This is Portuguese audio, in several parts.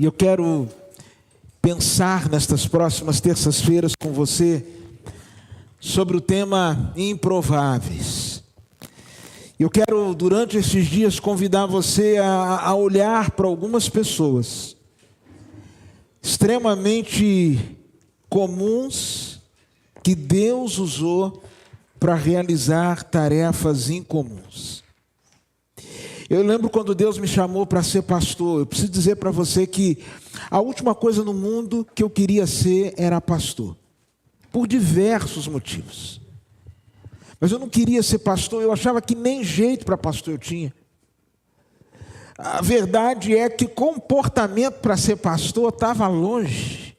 E eu quero pensar nestas próximas terças-feiras com você sobre o tema improváveis. Eu quero, durante esses dias, convidar você a olhar para algumas pessoas extremamente comuns que Deus usou para realizar tarefas incomuns. Eu lembro quando Deus me chamou para ser pastor. Eu preciso dizer para você que a última coisa no mundo que eu queria ser era pastor, por diversos motivos. Mas eu não queria ser pastor, eu achava que nem jeito para pastor eu tinha. A verdade é que comportamento para ser pastor estava longe.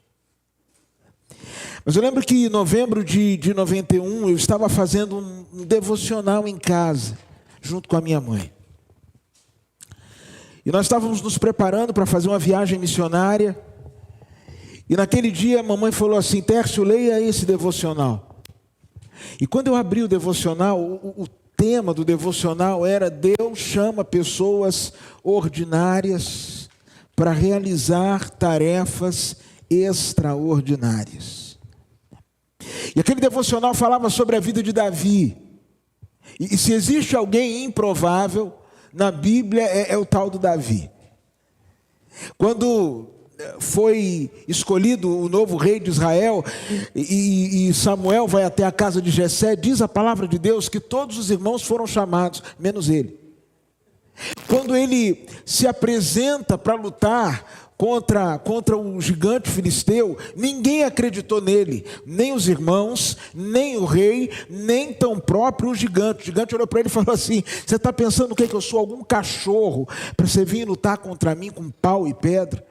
Mas eu lembro que em novembro de 91 eu estava fazendo um devocional em casa, junto com a minha mãe. E nós estávamos nos preparando para fazer uma viagem missionária. E naquele dia a mamãe falou assim: Tércio, leia esse devocional. E quando eu abri o devocional, o tema do devocional era: Deus chama pessoas ordinárias para realizar tarefas extraordinárias. E aquele devocional falava sobre a vida de Davi. E se existe alguém improvável na Bíblia, é o tal do Davi. Quando foi escolhido o novo rei de Israel, e Samuel vai até a casa de Jessé, diz a palavra de Deus que todos os irmãos foram chamados, menos ele. Quando ele se apresenta para lutar contra o gigante filisteu, ninguém acreditou nele, nem os irmãos, nem o rei, nem tão próprio o gigante. O gigante olhou para ele e falou assim: você está pensando o que eu sou? Algum cachorro para você vir lutar contra mim com pau e pedra?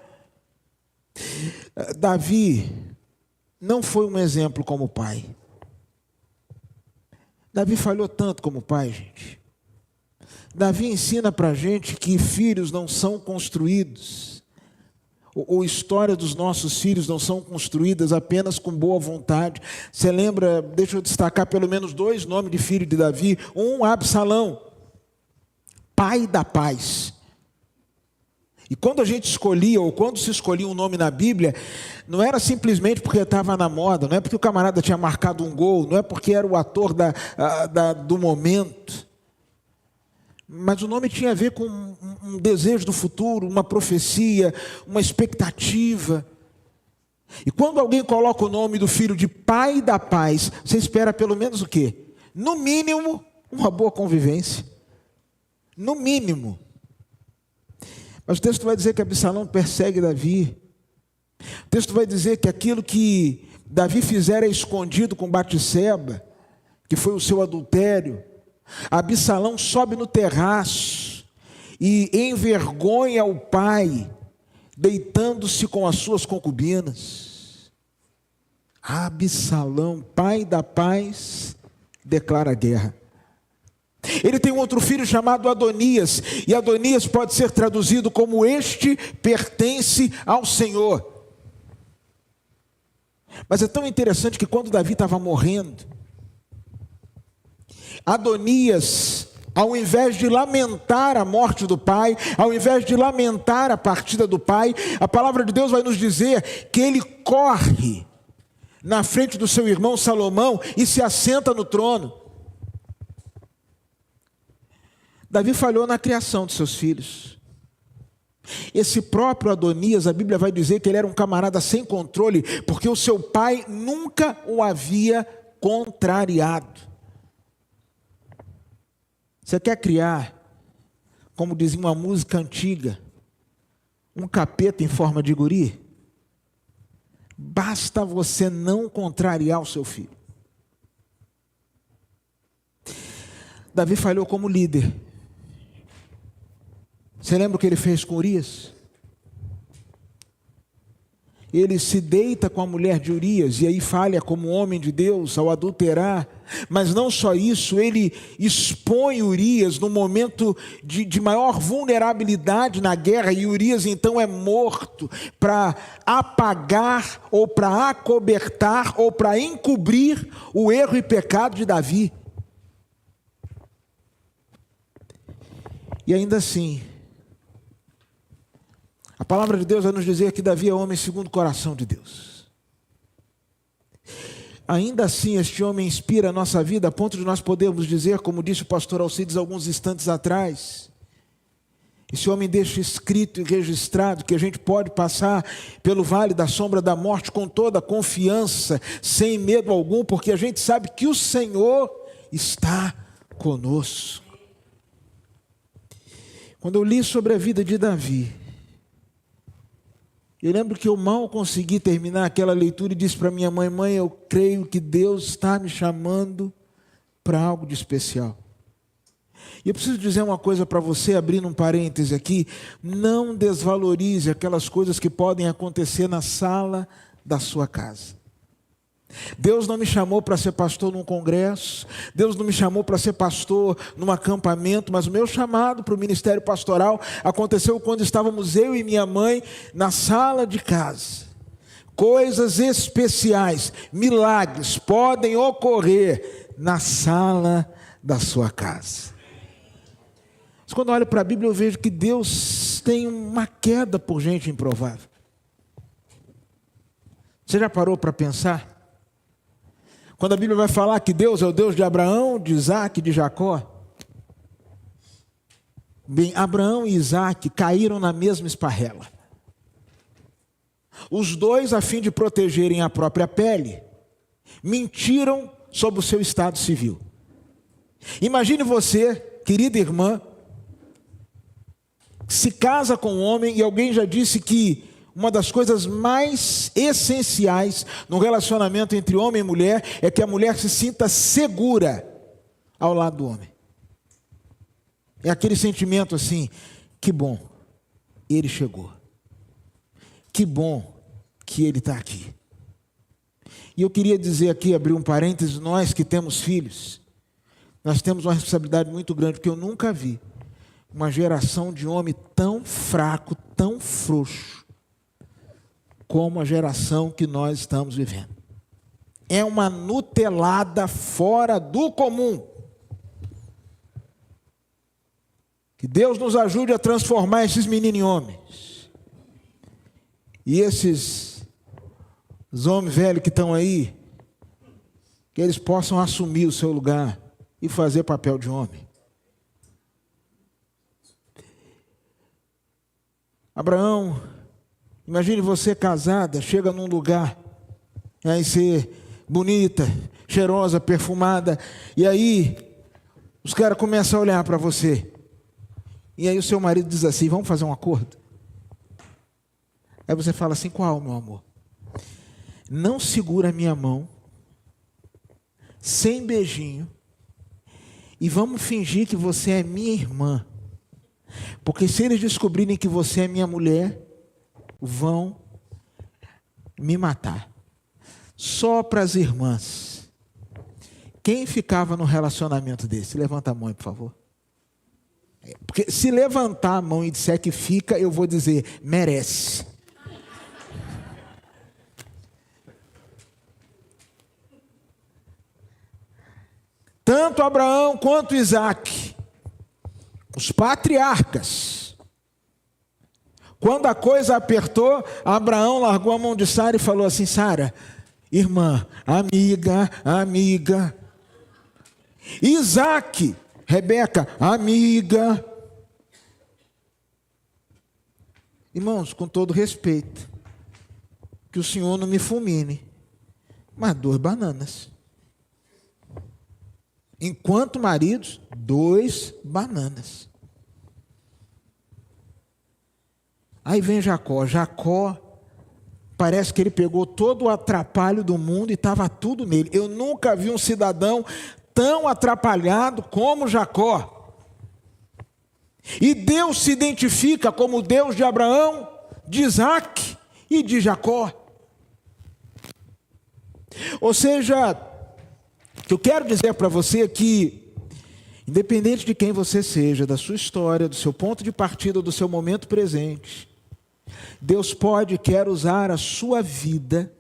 Davi não foi um exemplo como pai. Davi falhou tanto como pai, gente. Davi ensina para a gente que filhos não são construídos, ou história dos nossos filhos não são construídas apenas com boa vontade. Você lembra, deixa eu destacar pelo menos 2 nomes de filho de Davi. Um, Absalão, pai da paz. E quando a gente escolhia, ou quando se escolhia um nome na Bíblia, não era simplesmente porque estava na moda, não é porque o camarada tinha marcado um gol, não é porque era o ator do momento. Mas o nome tinha a ver com um desejo do futuro, uma profecia, uma expectativa. E quando alguém coloca o nome do filho de pai da paz, você espera pelo menos o quê? No mínimo, uma boa convivência. No mínimo. Mas o texto vai dizer que Absalão persegue Davi. O texto vai dizer que aquilo que Davi fizera escondido com Batseba, que foi o seu adultério, Absalão sobe no terraço e envergonha o pai, deitando-se com as suas concubinas. Absalão, pai da paz, declara guerra. Ele tem um outro filho chamado Adonias, e Adonias pode ser traduzido como: este pertence ao Senhor. Mas é tão interessante que quando Davi estava morrendo, Adonias, ao invés de lamentar a morte do pai, ao invés de lamentar a partida do pai, a palavra de Deus vai nos dizer que ele corre na frente do seu irmão Salomão e se assenta no trono. Davi falhou na criação de seus filhos. Esse próprio Adonias, a Bíblia vai dizer que ele era um camarada sem controle, porque o seu pai nunca o havia contrariado. Você quer criar, como dizia uma música antiga, um capeta em forma de guri? Basta você não contrariar o seu filho. Davi falhou como líder. Você lembra o que ele fez com Urias? Ele se deita com a mulher de Urias, e aí falha como homem de Deus ao adulterar. Mas não só isso, ele expõe Urias no momento de maior vulnerabilidade na guerra, e Urias então é morto para apagar, ou para acobertar, ou para encobrir o erro e pecado de Davi. E ainda assim, palavra de Deus vai nos dizer que Davi é homem segundo o coração de Deus. Ainda assim, este homem inspira a nossa vida a ponto de nós podermos dizer, como disse o pastor Alcides alguns instantes atrás, esse homem deixa escrito e registrado que a gente pode passar pelo vale da sombra da morte com toda a confiança, sem medo algum, porque a gente sabe que o Senhor está conosco. Quando eu li sobre a vida de Davi, eu lembro que eu mal consegui terminar aquela leitura e disse para minha mãe: mãe, eu creio que Deus está me chamando para algo de especial. E eu preciso dizer uma coisa para você, abrindo um parêntese aqui: não desvalorize aquelas coisas que podem acontecer na sala da sua casa. Deus não me chamou para ser pastor num congresso, Deus não me chamou para ser pastor num acampamento, mas o meu chamado para o ministério pastoral aconteceu quando estávamos eu e minha mãe na sala de casa. Coisas especiais, milagres podem ocorrer na sala da sua casa. Mas quando eu olho para a Bíblia eu vejo que Deus tem uma queda por gente improvável. Você já parou para pensar? Quando a Bíblia vai falar que Deus é o Deus de Abraão, de Isaac e de Jacó. Bem, Abraão e Isaac caíram na mesma esparrela. Os dois, a fim de protegerem a própria pele, mentiram sobre o seu estado civil. Imagine você, querida irmã, se casa com um homem e alguém já disse que uma das coisas mais essenciais no relacionamento entre homem e mulher é que a mulher se sinta segura ao lado do homem. É aquele sentimento assim: que bom, ele chegou. Que bom que ele está aqui. E eu queria dizer aqui, abrir um parênteses, nós que temos filhos, nós temos uma responsabilidade muito grande, porque eu nunca vi uma geração de homem tão fraco, tão frouxo, como a geração que nós estamos vivendo. É uma nutelada fora do comum. Que Deus nos ajude a transformar esses meninos em homens. E os homens velhos que estão aí, que eles possam assumir o seu lugar e fazer papel de homem. Abraão, imagine você casada, chega num lugar, aí você bonita, cheirosa, perfumada, e aí os caras começam a olhar para você. E aí o seu marido diz assim: vamos fazer um acordo? Aí você fala assim: qual, meu amor? Não segura a minha mão, sem beijinho, e vamos fingir que você é minha irmã. Porque se eles descobrirem que você é minha mulher, vão me matar. Só para as irmãs. Quem ficava num relacionamento desse? Levanta a mão aí, por favor. Porque se levantar a mão e disser que fica, eu vou dizer: merece. Tanto Abraão quanto Isaac, os patriarcas, quando a coisa apertou, Abraão largou a mão de Sara e falou assim: Sara, irmã, amiga. Isaac, Rebeca, amiga. Irmãos, com todo respeito, que o Senhor não me fulmine, mas 2 bananas. Enquanto maridos, 2 bananas. Aí vem Jacó. Jacó, parece que ele pegou todo o atrapalho do mundo e estava tudo nele. Eu nunca vi um cidadão tão atrapalhado como Jacó. E Deus se identifica como o Deus de Abraão, de Isaac e de Jacó. Ou seja, o que eu quero dizer para você é que, independente de quem você seja, da sua história, do seu ponto de partida, do seu momento presente, Deus pode e quer usar a sua vida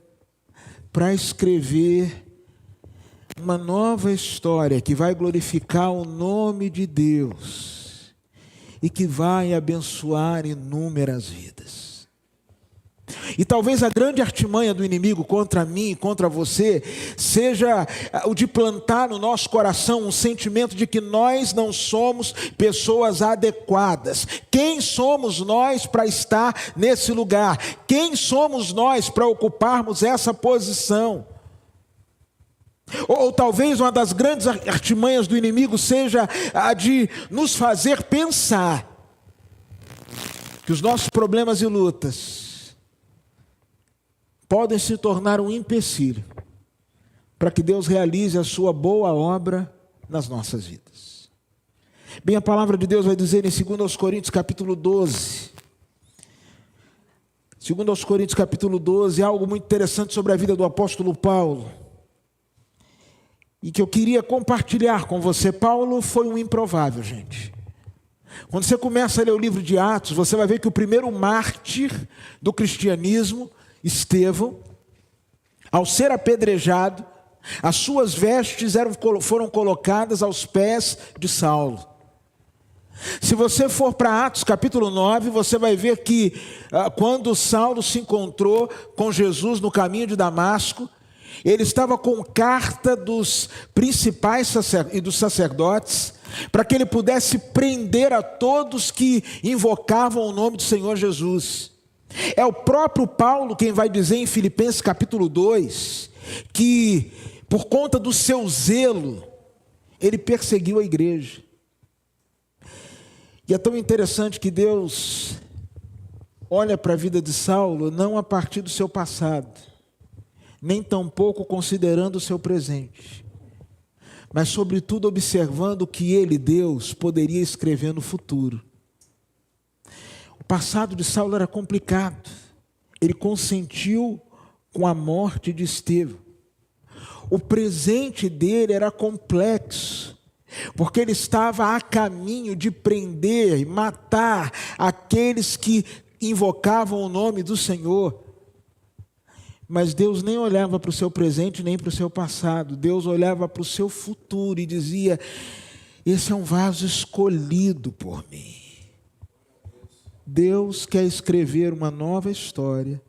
para escrever uma nova história que vai glorificar o nome de Deus e que vai abençoar inúmeras vidas. E talvez a grande artimanha do inimigo contra mim e contra você seja o de plantar no nosso coração um sentimento de que nós não somos pessoas adequadas. Quem somos nós para estar nesse lugar? Quem somos nós para ocuparmos essa posição? Ou talvez uma das grandes artimanhas do inimigo seja a de nos fazer pensar que os nossos problemas e lutas podem se tornar um empecilho para que Deus realize a sua boa obra nas nossas vidas. Bem, a palavra de Deus vai dizer em 2 Coríntios capítulo 12, 2 Coríntios capítulo 12, algo muito interessante sobre a vida do apóstolo Paulo, e que eu queria compartilhar com você. Paulo foi um improvável, gente. Quando você começa a ler o livro de Atos, você vai ver que o primeiro mártir do cristianismo, Estevão, ao ser apedrejado, as suas vestes foram colocadas aos pés de Saulo. Se você for para Atos capítulo 9, você vai ver que quando Saulo se encontrou com Jesus no caminho de Damasco, ele estava com carta dos principais e dos sacerdotes, para que ele pudesse prender a todos que invocavam o nome do Senhor Jesus. É o próprio Paulo quem vai dizer em Filipenses capítulo 2, que por conta do seu zelo, ele perseguiu a igreja. E é tão interessante que Deus olha para a vida de Saulo não a partir do seu passado, nem tampouco considerando o seu presente, mas sobretudo observando o que ele, Deus, poderia escrever no futuro. O passado de Saulo era complicado. Ele consentiu com a morte de Estevão. O presente dele era complexo, porque ele estava a caminho de prender e matar aqueles que invocavam o nome do Senhor. Mas Deus nem olhava para o seu presente nem para o seu passado. Deus olhava para o seu futuro e dizia: esse é um vaso escolhido por mim. Deus quer escrever uma nova história,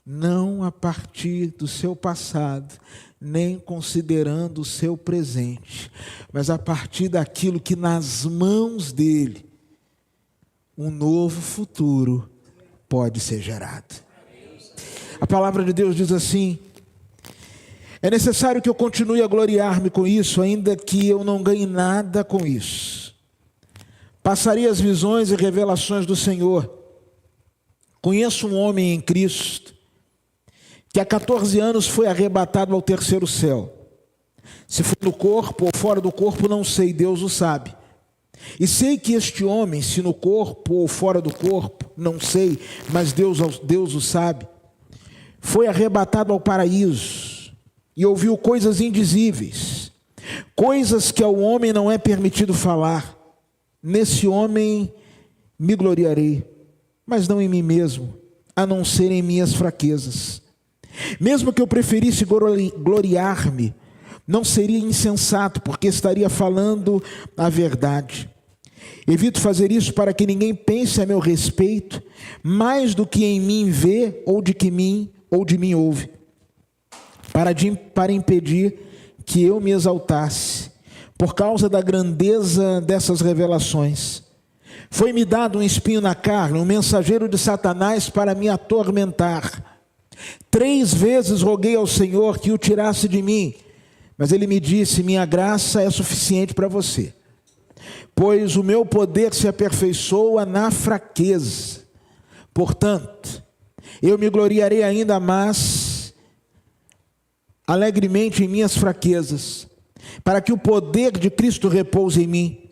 não a partir do seu passado, nem considerando o seu presente, mas a partir daquilo que nas mãos dele, um novo futuro pode ser gerado. A palavra de Deus diz assim: é necessário que eu continue a gloriar-me com isso, ainda que eu não ganhe nada com isso. Passarei as visões e revelações do Senhor. Conheço um homem em Cristo, que há 14 anos foi arrebatado ao terceiro céu. Se foi no corpo ou fora do corpo, não sei, Deus o sabe. E sei que este homem, se no corpo ou fora do corpo, não sei, mas Deus o sabe, foi arrebatado ao paraíso e ouviu coisas indizíveis, coisas que ao homem não é permitido falar. Nesse homem me gloriarei, mas não em mim mesmo, a não ser em minhas fraquezas. Mesmo que eu preferisse gloriar-me, não seria insensato, porque estaria falando a verdade. Evito fazer isso para que ninguém pense a meu respeito mais do que em mim vê ou de mim ouve, para impedir que eu me exaltasse por causa da grandeza dessas revelações. Foi-me dado um espinho na carne, um mensageiro de Satanás para me atormentar. 3 vezes roguei ao Senhor que o tirasse de mim, mas ele me disse: minha graça é suficiente para você, pois o meu poder se aperfeiçoa na fraqueza. Portanto, eu me gloriarei ainda mais alegremente em minhas fraquezas, para que o poder de Cristo repouse em mim.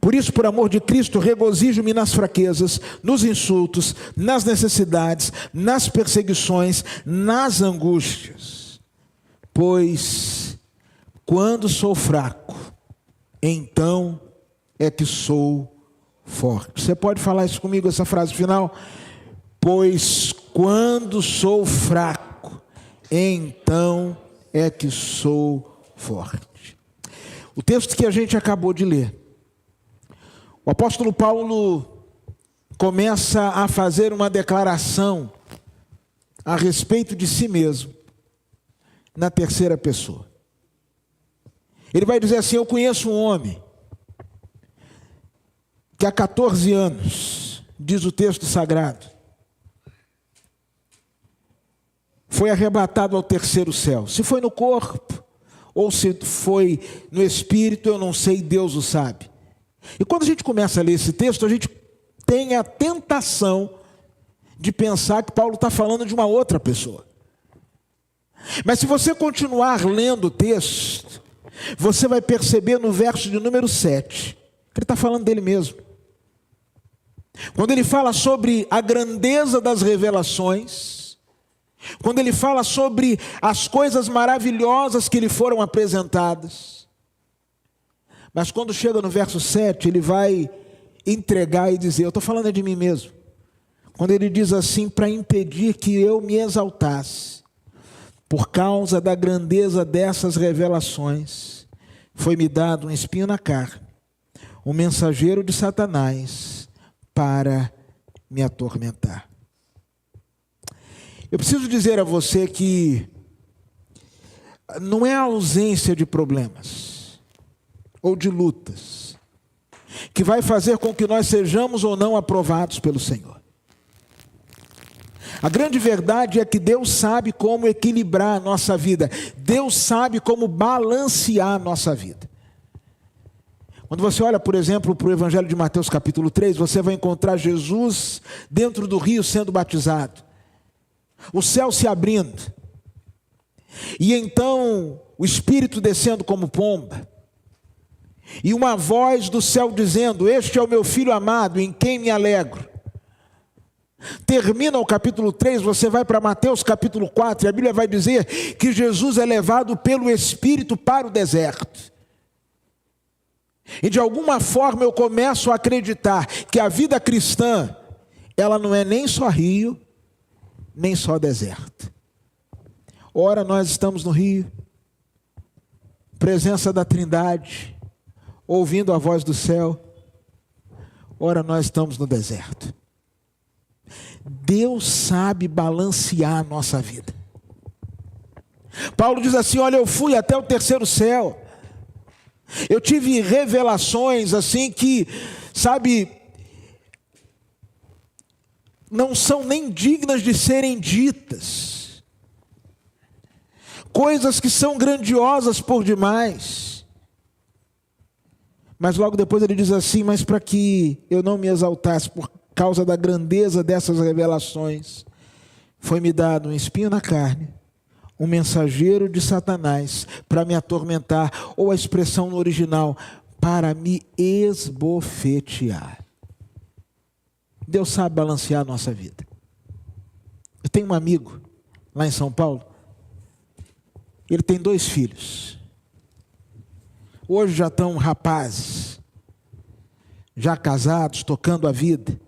Por isso, por amor de Cristo, regozijo-me nas fraquezas, nos insultos, nas necessidades, nas perseguições, nas angústias. Pois, quando sou fraco, então é que sou forte. Você pode falar isso comigo, essa frase final? Pois, quando sou fraco, então é que sou forte. O texto que a gente acabou de ler, o apóstolo Paulo começa a fazer uma declaração a respeito de si mesmo na terceira pessoa. Ele vai dizer assim: eu conheço um homem que há 14 anos, diz o texto sagrado, foi arrebatado ao terceiro céu. Se foi no corpo ou se foi no espírito, eu não sei, Deus o sabe. E quando a gente começa a ler esse texto, a gente tem a tentação de pensar que Paulo está falando de uma outra pessoa. Mas se você continuar lendo o texto, você vai perceber no verso de número 7, que ele está falando dele mesmo. Quando ele fala sobre a grandeza das revelações, quando ele fala sobre as coisas maravilhosas que lhe foram apresentadas, mas quando chega no verso 7, ele vai entregar e dizer: eu estou falando de mim mesmo. Quando ele diz assim: para impedir que eu me exaltasse, por causa da grandeza dessas revelações, foi-me dado um espinho na carne, um mensageiro de Satanás, para me atormentar. Eu preciso dizer a você que não é a ausência de problemas ou de lutas que vai fazer com que nós sejamos ou não aprovados pelo Senhor. A grande verdade é que Deus sabe como equilibrar a nossa vida. Deus sabe como balancear a nossa vida. Quando você olha, por exemplo, para o Evangelho de Mateus capítulo 3, você vai encontrar Jesus dentro do rio sendo batizado. O céu se abrindo. E então o Espírito descendo como pomba. E uma voz do céu dizendo: este é o meu Filho amado, em quem me alegro. Termina o capítulo 3, você vai para Mateus capítulo 4, e a Bíblia vai dizer que Jesus é levado pelo Espírito para o deserto. E de alguma forma eu começo a acreditar que a vida cristã, ela não é nem só rio, nem só deserto. Ora nós estamos no rio, presença da Trindade, ouvindo a voz do céu. Ora nós estamos no deserto. Deus sabe balancear a nossa vida. Paulo diz assim: olha, eu fui até o terceiro céu. Eu tive revelações assim que, sabe, não são nem dignas de serem ditas. Coisas que são grandiosas por demais. Mas logo depois ele diz assim: mas para que eu não me exaltasse por causa da grandeza dessas revelações, foi-me dado um espinho na carne, um mensageiro de Satanás, para me atormentar, ou a expressão no original, para me esbofetear. Deus sabe balancear a nossa vida. Eu tenho um amigo lá em São Paulo, ele tem 2 filhos. Hoje já estão rapazes, já casados, tocando a vida.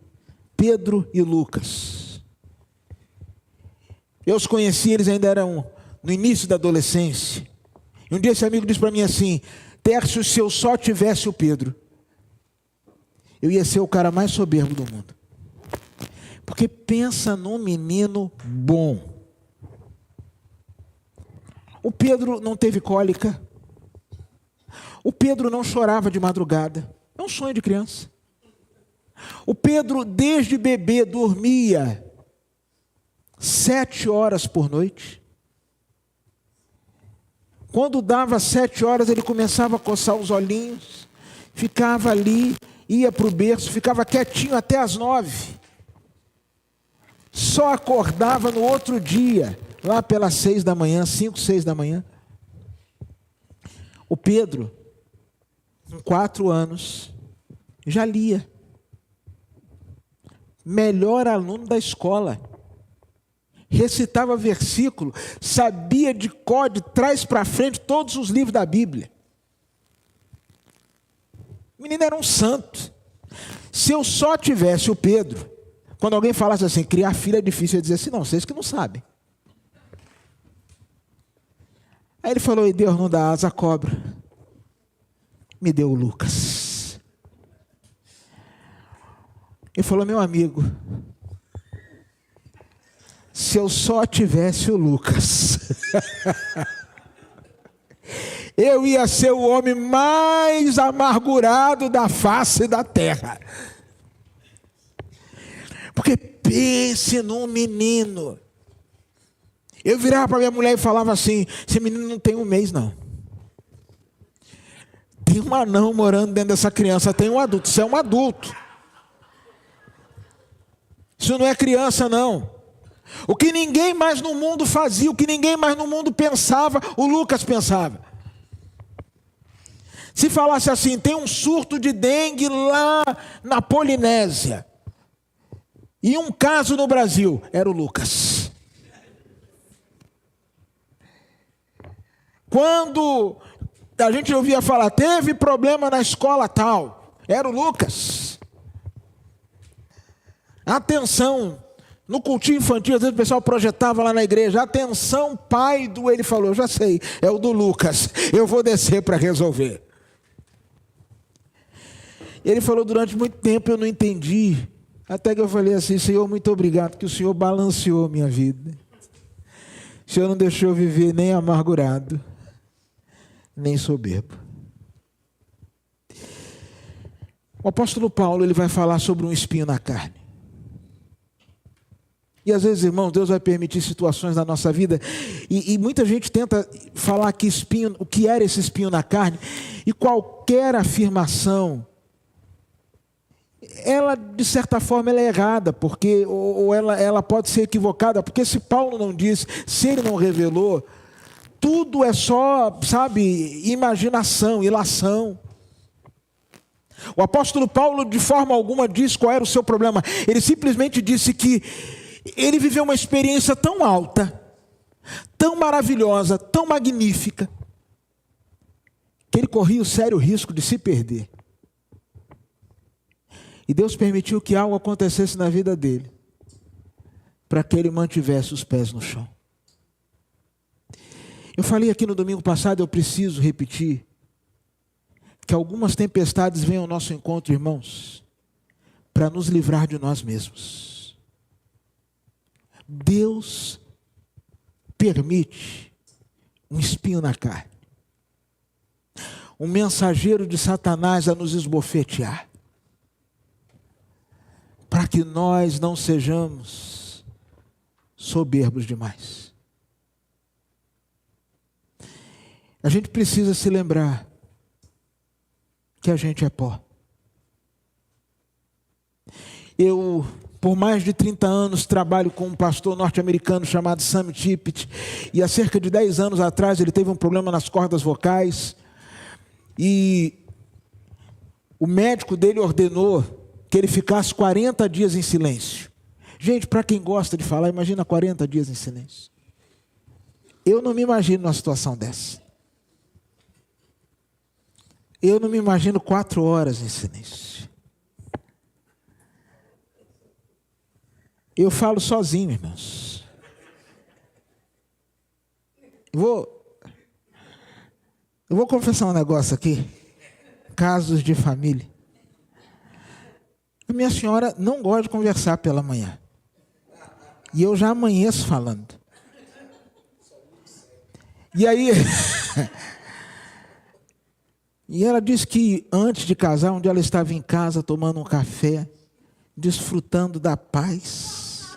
Pedro e Lucas. Eu os conheci, eles ainda eram no início da adolescência. E um dia esse amigo disse para mim assim: Tércio, se eu só tivesse o Pedro, eu ia ser o cara mais soberbo do mundo. Porque pensa num menino bom. O Pedro não teve cólica. O Pedro não chorava de madrugada. É um sonho de criança. O Pedro, desde bebê, dormia 7 horas por noite. Quando dava 7 horas, ele começava a coçar os olhinhos, ficava ali, ia para o berço, ficava quietinho até as 9. Só acordava no outro dia, lá pelas 6 da manhã, 5, 6 da manhã. O Pedro, com 4 anos, já lia. Melhor aluno da escola. Recitava versículo, sabia de cor, de trás para frente, todos os livros da Bíblia. O menino era um santo. Se eu só tivesse o Pedro, quando alguém falasse assim, criar filho é difícil, eu ia dizer assim: não, vocês que não sabem. Aí ele falou: e Deus não dá asa à cobra. Me deu o Lucas. Ele falou: meu amigo, Se eu só tivesse o Lucas, eu ia ser o homem mais amargurado da face da terra. Porque pense num menino. Eu virava para minha mulher e falava assim: esse menino não tem um mês, não. Tem um anão morando dentro dessa criança, tem um adulto. Isso é um adulto. Isso não é criança, não. O que ninguém mais no mundo fazia, o que ninguém mais no mundo pensava, o Lucas pensava. Se falasse assim, tem um surto de dengue lá na Polinésia, e um caso no Brasil, era o Lucas. Quando a gente ouvia falar, teve problema na escola tal, era o Lucas. Atenção, no cultinho infantil, às vezes o pessoal projetava lá na igreja, atenção, pai do... Ele falou, já sei, é o do Lucas, eu vou descer para resolver. Ele falou, durante muito tempo eu não entendi, até que eu falei assim, Senhor, muito obrigado, que o Senhor balanceou minha vida. O Senhor não deixou eu viver nem amargurado, nem soberbo. O apóstolo Paulo, ele vai falar sobre um espinho na carne. E às vezes, irmãos, Deus vai permitir situações na nossa vida, e muita gente tenta falar que espinho, o que era esse espinho na carne, e qualquer afirmação, ela de certa forma ela é errada, porque, ou ela pode ser equivocada, porque se Paulo não disse, se ele não revelou, tudo é só, sabe, imaginação, ilação. O apóstolo Paulo de forma alguma disse qual era o seu problema, ele simplesmente disse que ele viveu uma experiência tão alta, tão maravilhosa, tão magnífica, que ele corria o sério risco de se perder. E Deus permitiu que algo acontecesse na vida dele, para que ele mantivesse os pés no chão. Eu falei aqui no domingo passado, eu preciso repetir, que algumas tempestades vêm ao nosso encontro, irmãos, para nos livrar de nós mesmos. Deus permite um espinho na carne, um mensageiro de Satanás a nos esbofetear, para que nós não sejamos soberbos demais. A gente precisa se lembrar que a gente é pó. Eu, por mais de 30 anos, trabalho com um pastor norte-americano chamado Sam Tippett, e há cerca de 10 anos atrás ele teve um problema nas cordas vocais, e o médico dele ordenou que ele ficasse 40 dias em silêncio. Gente, para quem gosta de falar, imagina 40 dias em silêncio. Eu não me imagino numa situação dessa. Eu não me imagino 4 horas em silêncio. Eu falo sozinho, irmãos. Eu vou confessar um negócio aqui. Casos de família. A minha senhora não gosta de conversar pela manhã. E eu já amanheço falando. E aí... E ela disse que antes de casar, um dia ela estava em casa tomando um café, desfrutando da paz.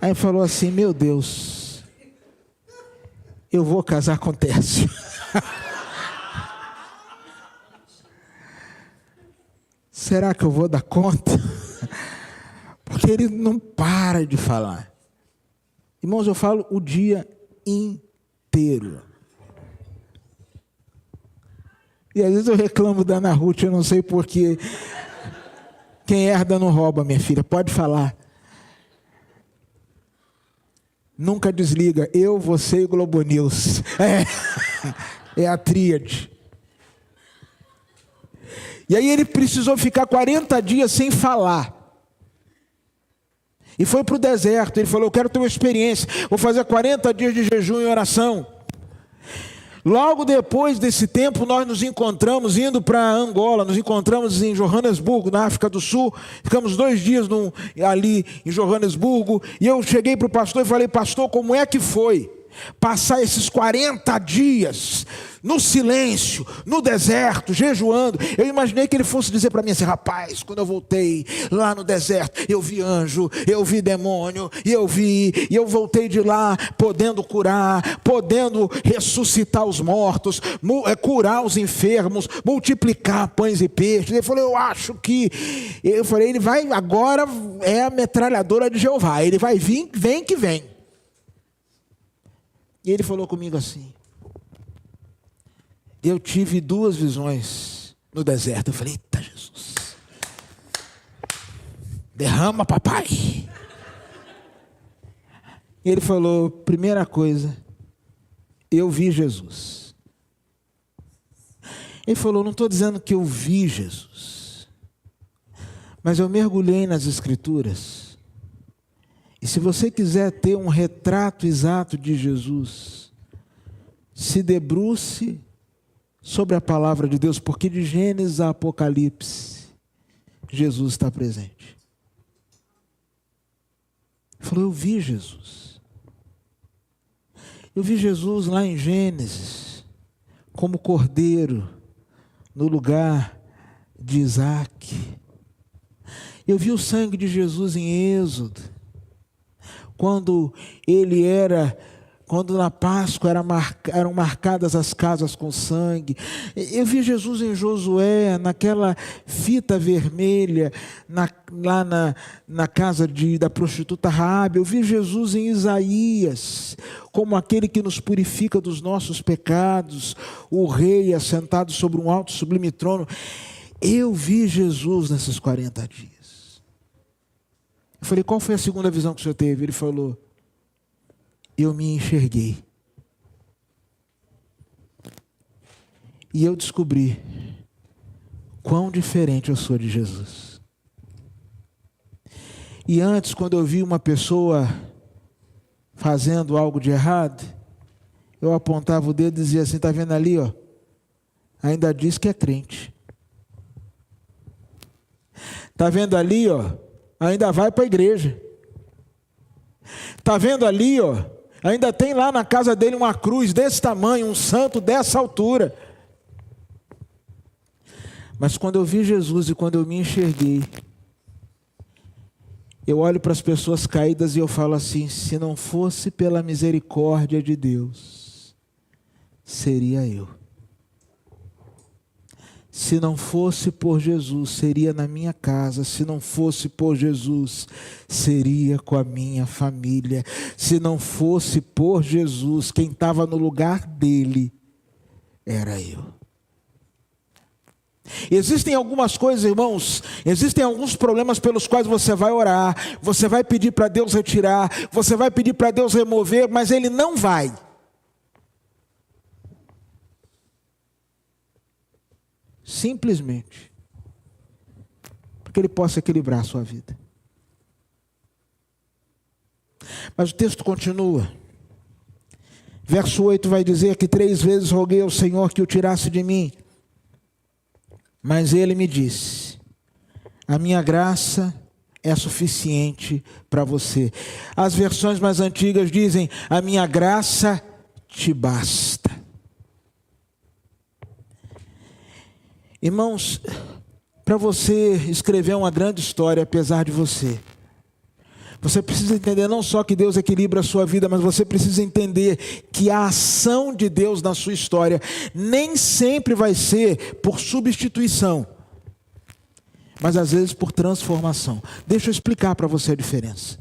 Aí falou assim, meu Deus, eu vou casar com Tércio. Será que eu vou dar conta? Porque ele não para de falar. Irmãos, eu falo o dia inteiro. E às vezes eu reclamo da Ana Ruth, eu não sei porquê. Quem herda não rouba, minha filha, pode falar. Nunca desliga, eu, você e Globo News. É a tríade. E aí ele precisou ficar 40 dias sem falar. E foi para o deserto, ele falou, eu quero ter uma experiência, vou fazer 40 dias de jejum e oração. Logo depois desse tempo, nós nos encontramos indo para Angola, nos encontramos em Joanesburgo, na África do Sul. Ficamos 2 dias ali em Joanesburgo, e eu cheguei para o pastor e falei: pastor, como é que foi passar esses 40 dias no silêncio, no deserto, jejuando? Eu imaginei que ele fosse dizer para mim assim: rapaz, quando eu voltei lá no deserto, eu vi anjo, eu vi demônio, e eu voltei de lá podendo curar, podendo ressuscitar os mortos, curar os enfermos, multiplicar pães e peixes. Ele falou: eu falei, ele vai, agora é a metralhadora de Jeová, ele vai vir, vem que vem. E ele falou comigo assim: eu tive 2 visões no deserto. Eu falei: eita Jesus, derrama papai. E ele falou: primeira coisa, eu vi Jesus. Ele falou: não estou dizendo que eu vi Jesus, mas eu mergulhei nas Escrituras. E se você quiser ter um retrato exato de Jesus, se debruce sobre a palavra de Deus, porque de Gênesis a Apocalipse, Jesus está presente. Ele falou: eu vi Jesus. Eu vi Jesus lá em Gênesis, como cordeiro, no lugar de Isaac. Eu vi o sangue de Jesus em Êxodo, quando na Páscoa eram marcadas as casas com sangue. Eu vi Jesus em Josué, naquela fita vermelha, lá na casa da prostituta Raabe. Eu vi Jesus em Isaías, como aquele que nos purifica dos nossos pecados, o rei assentado sobre um alto e sublime trono. Eu vi Jesus nesses 40 dias. Eu falei: qual foi a segunda visão que o senhor teve? Ele falou: eu me enxerguei. E eu descobri quão diferente eu sou de Jesus. E antes, quando eu vi uma pessoa fazendo algo de errado, eu apontava o dedo e dizia assim: está vendo ali, ó? Ainda diz que é crente. Está vendo ali, ó? Ainda vai para a igreja. Está vendo ali, ó? Ainda tem lá na casa dele uma cruz desse tamanho, um santo dessa altura. Mas quando eu vi Jesus e quando eu me enxerguei, eu olho para as pessoas caídas e eu falo assim: se não fosse pela misericórdia de Deus, seria eu. Se não fosse por Jesus, seria na minha casa. Se não fosse por Jesus, seria com a minha família. Se não fosse por Jesus, quem estava no lugar dele era eu. Existem algumas coisas, irmãos, existem alguns problemas pelos quais você vai orar, você vai pedir para Deus retirar, você vai pedir para Deus remover, mas Ele não vai. Simplesmente porque Ele possa equilibrar a sua vida. Mas o texto continua. Verso 8 vai dizer que 3 vezes roguei ao Senhor que o tirasse de mim. Mas Ele me disse: a minha graça é suficiente para você. As versões mais antigas dizem: a minha graça te basta. Irmãos, para você escrever uma grande história, apesar de você precisa entender não só que Deus equilibra a sua vida, mas você precisa entender que a ação de Deus na sua história nem sempre vai ser por substituição, mas às vezes por transformação. Deixa eu explicar para você a diferença.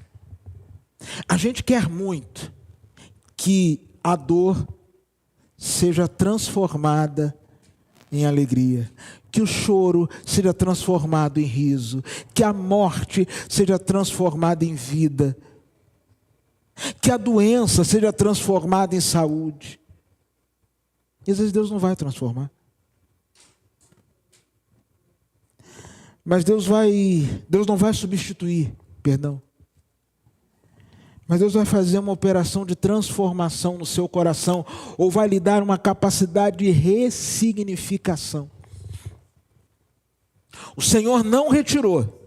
A gente quer muito que a dor seja transformada em alegria, que o choro seja transformado em riso, que a morte seja transformada em vida, que a doença seja transformada em saúde. E às vezes Deus não vai transformar. Mas Deus não vai substituir, perdão. Mas Deus vai fazer uma operação de transformação no seu coração, ou vai lhe dar uma capacidade de ressignificação. O Senhor não retirou,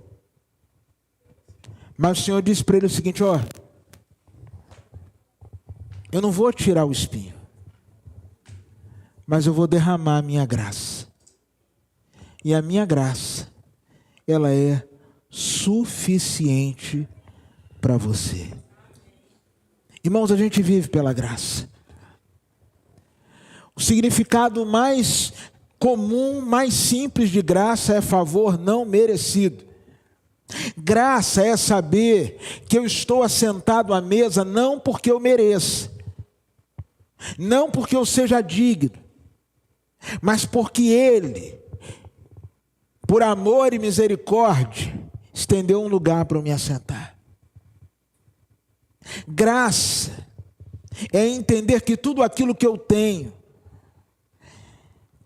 mas o Senhor disse para ele o seguinte: ó, eu não vou tirar o espinho, mas eu vou derramar a minha graça. E a minha graça, ela é suficiente para você. Irmãos, a gente vive pela graça. O significado mais comum, mais simples de graça é favor não merecido. Graça é saber que eu estou assentado à mesa não porque eu mereça, não porque eu seja digno, mas porque Ele, por amor e misericórdia, estendeu um lugar para eu me assentar. Graça é entender que tudo aquilo que eu tenho,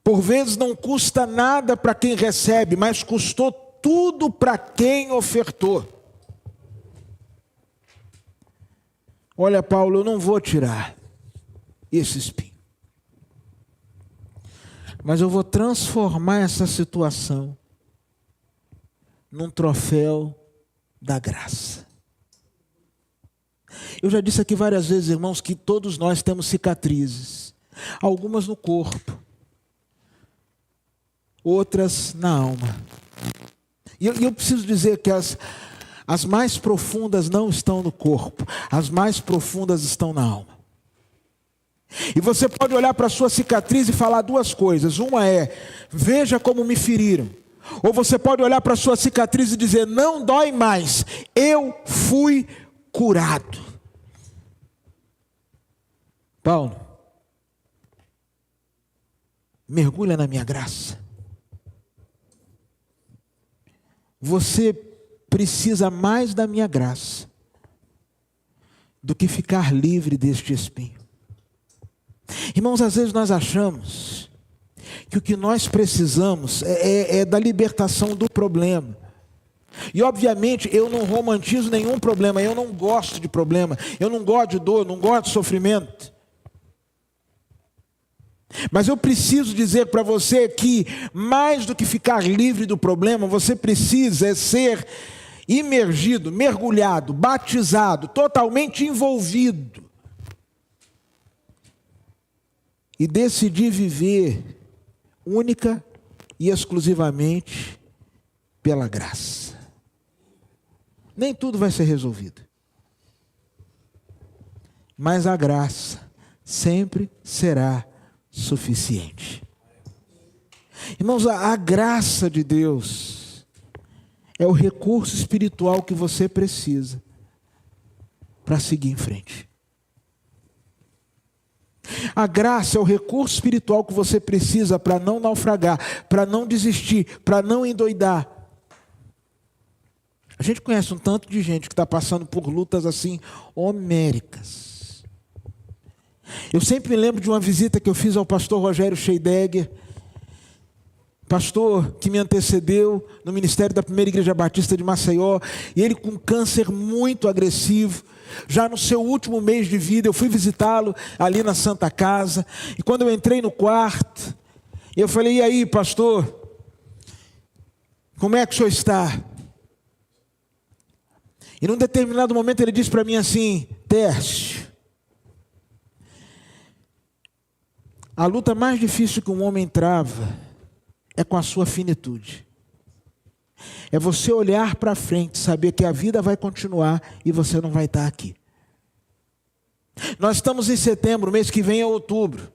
por vezes não custa nada para quem recebe, mas custou tudo para quem ofertou. Olha, Paulo, eu não vou tirar esse espinho, mas eu vou transformar essa situação num troféu da graça. Eu já disse aqui várias vezes, irmãos, que todos nós temos cicatrizes, algumas no corpo, outras na alma. E eu preciso dizer que as mais profundas não estão no corpo, as mais profundas estão na alma. E você pode olhar para a sua cicatriz e falar duas coisas. Uma é: veja como me feriram. Ou você pode olhar para a sua cicatriz e dizer: não dói mais, eu fui curado. Paulo, mergulha na minha graça. Você precisa mais da minha graça do que ficar livre deste espinho. Irmãos, às vezes nós achamos que o que nós precisamos é da libertação do problema. E obviamente eu não romantizo nenhum problema, eu não gosto de problema, eu não gosto de dor, não gosto de sofrimento. Mas eu preciso dizer para você que mais do que ficar livre do problema, você precisa ser imergido, mergulhado, batizado, totalmente envolvido. E decidir viver única e exclusivamente pela graça. Nem tudo vai ser resolvido, mas a graça sempre será suficiente. Irmãos, a graça de Deus é o recurso espiritual que você precisa para seguir em frente. A graça é o recurso espiritual que você precisa para não naufragar, para não desistir, para não endoidar. A gente conhece um tanto de gente que está passando por lutas assim homéricas. Eu sempre me lembro de uma visita que eu fiz ao pastor Rogério Scheidegger, pastor que me antecedeu no ministério da Primeira Igreja Batista de Maceió, e ele com câncer muito agressivo, já no seu último mês de vida. Eu fui visitá-lo ali na Santa Casa, e quando eu entrei no quarto, eu falei: e aí, pastor, como é que o senhor está? E num determinado momento ele disse para mim assim: Tércio, a luta mais difícil que um homem trava é com a sua finitude. É você olhar para frente, saber que a vida vai continuar e você não vai estar aqui. Nós estamos em setembro, mês que vem é outubro.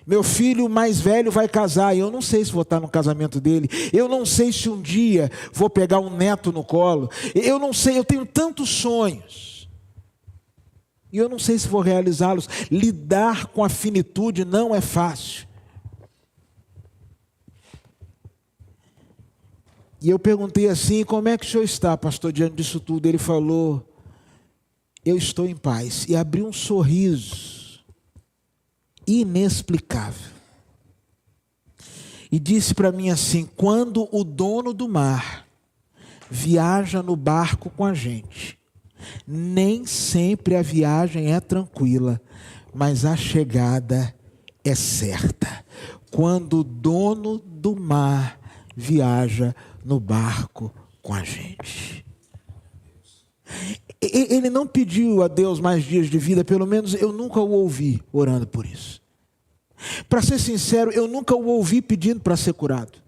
Meu filho mais velho vai casar, e eu não sei se vou estar no casamento dele. Eu não sei se um dia vou pegar um neto no colo. Eu não sei, eu tenho tantos sonhos. E eu não sei se vou realizá-los. Lidar com a finitude não é fácil. E eu perguntei assim: como é que o senhor está, pastor, diante disso tudo? Ele falou: eu estou em paz. E abriu um sorriso inexplicável. E disse para mim assim: quando o dono do mar viaja no barco com a gente, Nem sempre a viagem é tranquila, mas a chegada é certa. Quando o dono do mar viaja no barco com a gente. Ele não pediu a Deus mais dias de vida, pelo menos eu nunca o ouvi orando por isso. Para ser sincero, eu nunca o ouvi pedindo para ser curado.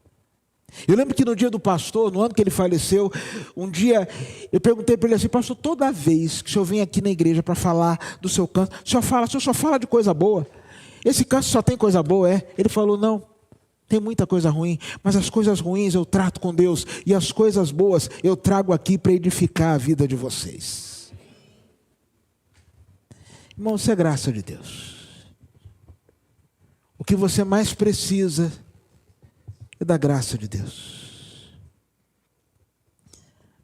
Eu lembro que no dia do pastor, no ano que ele faleceu, um dia eu perguntei para ele assim: pastor, toda vez que o senhor vem aqui na igreja para falar do seu câncer, o senhor só fala de coisa boa? Esse câncer só tem coisa boa, é? Ele falou: não, tem muita coisa ruim, mas as coisas ruins eu trato com Deus, e as coisas boas eu trago aqui para edificar a vida de vocês. Irmão, isso é graça de Deus. O que você mais precisa é da graça de Deus.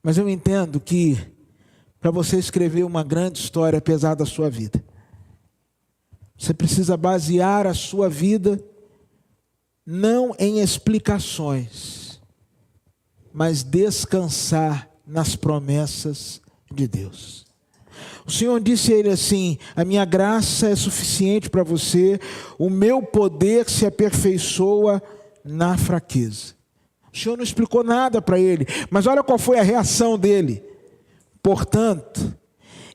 Mas eu entendo que para você escrever uma grande história, apesar da sua vida, você precisa basear a sua vida não em explicações, mas descansar nas promessas de Deus. O Senhor disse a ele assim: a minha graça é suficiente para você, o meu poder se aperfeiçoa na fraqueza. O Senhor não explicou nada para ele, mas olha qual foi a reação dele. Portanto,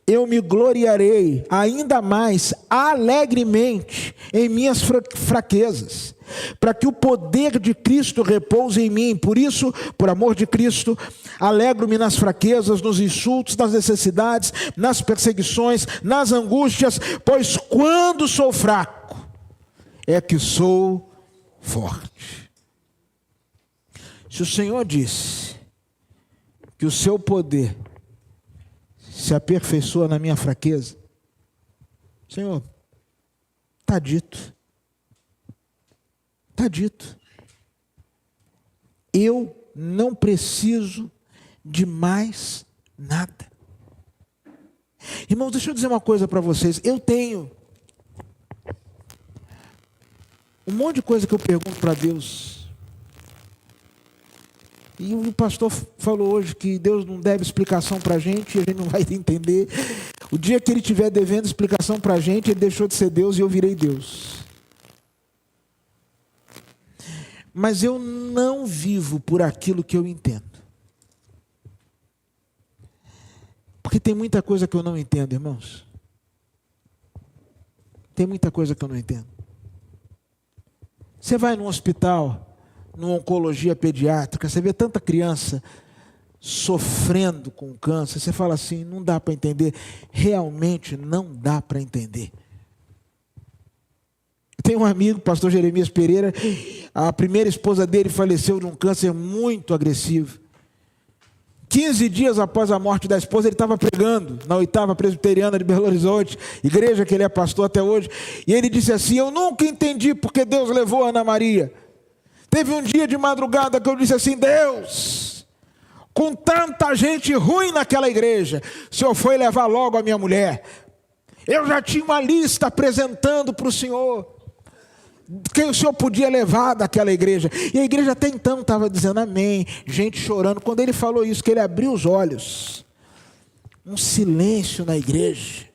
eu me gloriarei ainda mais alegremente em minhas fraquezas, para que o poder de Cristo repouse em mim. Por isso, por amor de Cristo, alegro-me nas fraquezas, nos insultos, nas necessidades, nas perseguições, nas angústias, pois quando sou fraco, é que sou forte. Se o Senhor disse que o seu poder se aperfeiçoa na minha fraqueza, Senhor, está dito. Está dito. Eu não preciso de mais nada. Irmãos, deixa eu dizer uma coisa para vocês. Eu tenho um monte de coisa que eu pergunto para Deus. E o pastor falou hoje que Deus não deve explicação para a gente, e a gente não vai entender. O dia que ele estiver devendo explicação para a gente, ele deixou de ser Deus e eu virei Deus. Mas eu não vivo por aquilo que eu entendo. Porque tem muita coisa que eu não entendo, irmãos. Tem muita coisa que eu não entendo. Você vai num hospital, numa oncologia pediátrica, você vê tanta criança sofrendo com câncer, você fala assim: não dá para entender. Realmente não dá para entender. Tem um amigo, pastor Jeremias Pereira, a primeira esposa dele faleceu de um câncer muito agressivo. 15 dias após a morte da esposa, ele estava pregando na 8ª Presbiteriana de Belo Horizonte, igreja que ele é pastor até hoje, e ele disse assim: eu nunca entendi porque Deus levou a Ana Maria. Teve um dia de madrugada que eu disse assim: Deus, com tanta gente ruim naquela igreja, o Senhor foi levar logo a minha mulher. Eu já tinha uma lista apresentando para o Senhor quem o Senhor podia levar daquela igreja. E a igreja até então estava dizendo amém, gente chorando. Quando ele falou isso, que ele abriu os olhos, um silêncio na igreja,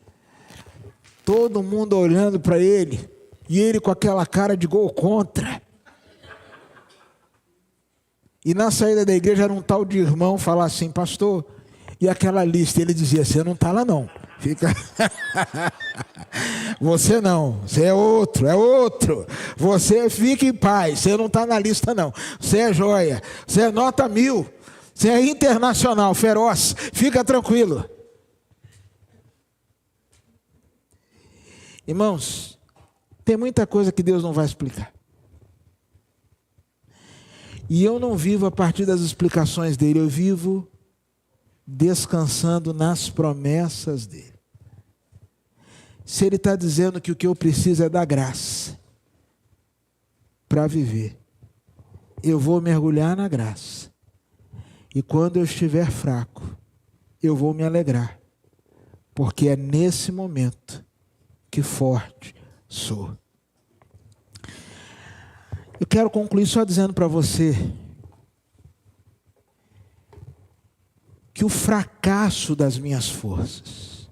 todo mundo olhando para ele, e ele com aquela cara de gol contra. E na saída da igreja era um tal de irmão falar assim: pastor, e aquela lista? Ele dizia: você não está lá não, fica... Você não, você é outro, você fica em paz, você não está na lista não, você é joia, você é nota 1000, você é internacional, feroz, fica tranquilo. Irmãos, tem muita coisa que Deus não vai explicar. E eu não vivo a partir das explicações dele, eu vivo descansando nas promessas dele. Se ele está dizendo que o que eu preciso é da graça para viver, eu vou mergulhar na graça. E quando eu estiver fraco, eu vou me alegrar, porque é nesse momento que forte sou. Eu quero concluir só dizendo para você que o fracasso das minhas forças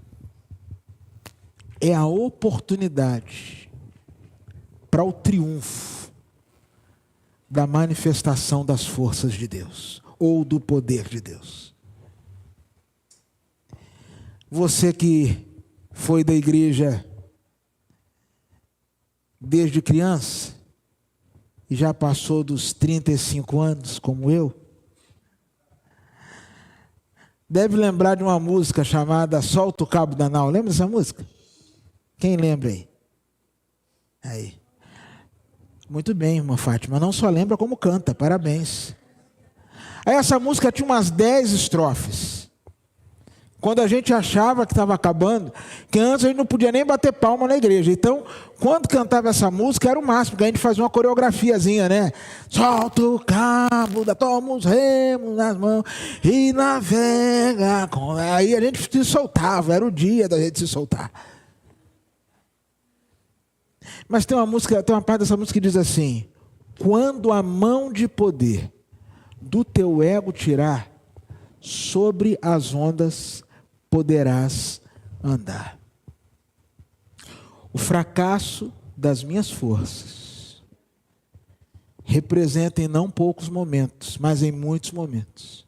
é a oportunidade para o triunfo da manifestação das forças de Deus, ou do poder de Deus. Você que foi da igreja desde criança, e já passou dos 35 anos, como eu, deve lembrar de uma música chamada Solta o Cabo da Nau. Lembra dessa música? Quem lembra aí? Aí. Muito bem, irmã Fátima. Não só lembra como canta. Parabéns. Aí essa música tinha umas 10 estrofes. Quando a gente achava que estava acabando, que antes a gente não podia nem bater palma na igreja. Então, quando cantava essa música, era o máximo, porque a gente fazia uma coreografiazinha, né? Solta o cabo, toma os remos nas mãos e navega. Aí a gente se soltava, era o dia da gente se soltar. Mas tem uma parte dessa música que diz assim: quando a mão de poder do teu ego tirar, sobre as ondas poderás andar. O fracasso das minhas forças representa em não poucos momentos, mas em muitos momentos,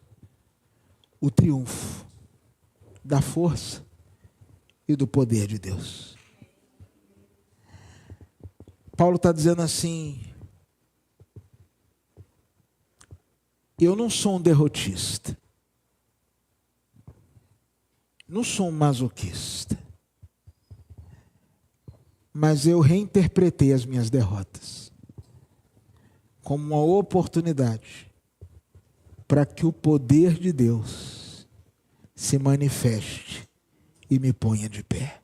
o triunfo da força e do poder de Deus. Paulo está dizendo assim: eu não sou um derrotista, não sou um masoquista, mas eu reinterpretei as minhas derrotas como uma oportunidade para que o poder de Deus se manifeste e me ponha de pé.